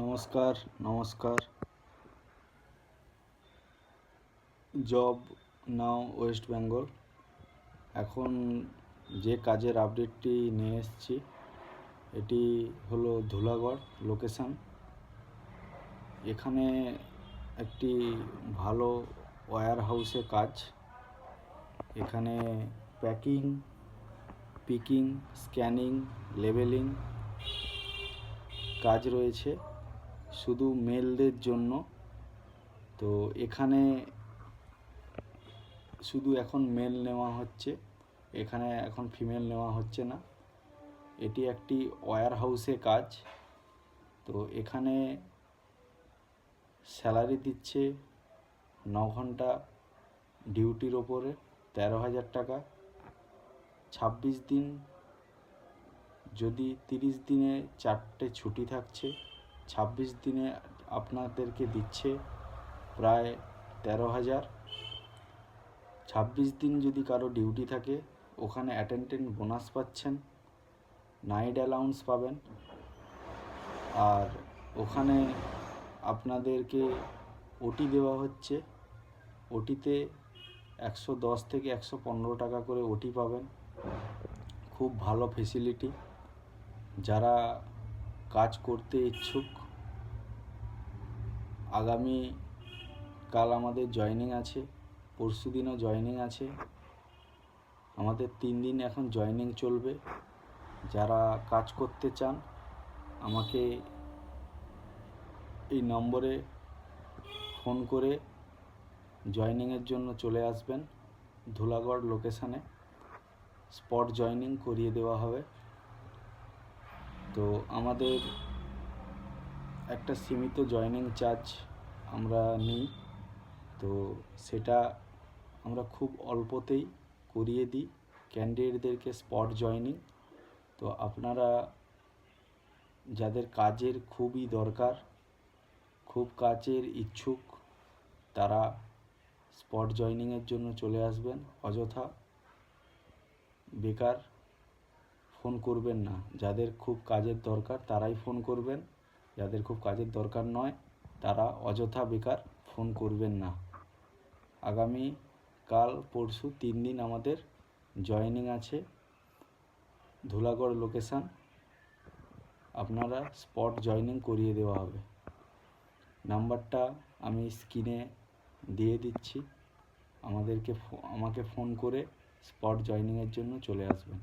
নমস্কার নমস্কার। জব নাও ওয়েস্ট বেঙ্গল। এখন যে কাজের আপডেটটি নিয়ে এসেছি এটি হলো ধুলাগড় লোকেশান। এখানে একটি ভালো ওয়্যার হাউসে কাজ। এখানে প্যাকিং, পিকিং, স্ক্যানিং, লেবেলিং কাজ রয়েছে শুধু মেলদের জন্য। তো এখানে শুধু এখন মেল নেওয়া হচ্ছে, এখানে এখন ফিমেল নেওয়া হচ্ছে না। এটি একটি ওয়্যার হাউসে কাজ। তো এখানে স্যালারি দিচ্ছে 9 ঘন্টা ডিউটির ওপরে 13,000 টাকা। 26 দিন, যদি 30 দিনে 4টে ছুটি থাকছে, 26 দিনে আপনাদেরকে দিচ্ছে প্রায় 13,000। 26 দিন যদি কারো ডিউটি থাকে ওখানে অ্যাটেন্ডেন্ট বোনাস পাচ্ছেন, নাইট অ্যালাউন্স পাবেন। আর ওখানে আপনাদেরকে ওটি দেওয়া হচ্ছে। ওটিতে 110 থেকে 115 টাকা করে ওটি পাবেন। খুব ভালো ফেসিলিটি। যারা কাজ করতে ইচ্ছুক, আগামী কাল আমাদের জয়েনিং আছে, পরশু দিনও জয়েনিং আছে। আমাদের 3 দিন এখন জয়েনিং চলবে। যারা কাজ করতে চান আমাকে এই নম্বরে ফোন করে জয়েনিংয়ের জন্য চলে আসবেন। ধুলাগড় লোকেশানে স্পট জয়েনিং করিয়ে দেওয়া হবে। তো আমাদের একটা সীমিত জয়েনিং চার্জ আমরা নিই, তো সেটা আমরা খুব অল্পতেই করিয়ে দিই ক্যান্ডিডেটদেরকে স্পট জয়েনিং। তো আপনারা যাদের কাজের খুবই দরকার, খুব কাজের ইচ্ছুক, তারা স্পট জয়েনিংয়ের জন্য চলে আসবেন। অযথা বেকার ফোন করবেন না। যাদের খুব কাজের দরকার তারাই ফোন করবেন, যাদের খুব কাজের দরকার নয় তারা অযথা বেকার ফোন করবেন না। আগামী কাল পরশু 3 দিন আমাদের জয়েনিং আছে ধুলাগড় লোকেশান। আপনারা স্পট জয়েনিং করিয়ে দেওয়া হবে। নাম্বারটা আমি স্ক্রিনে দিয়ে দিচ্ছি, আমাকে ফোন করে স্পট জয়েনিংয়ের জন্য চলে আসবেন।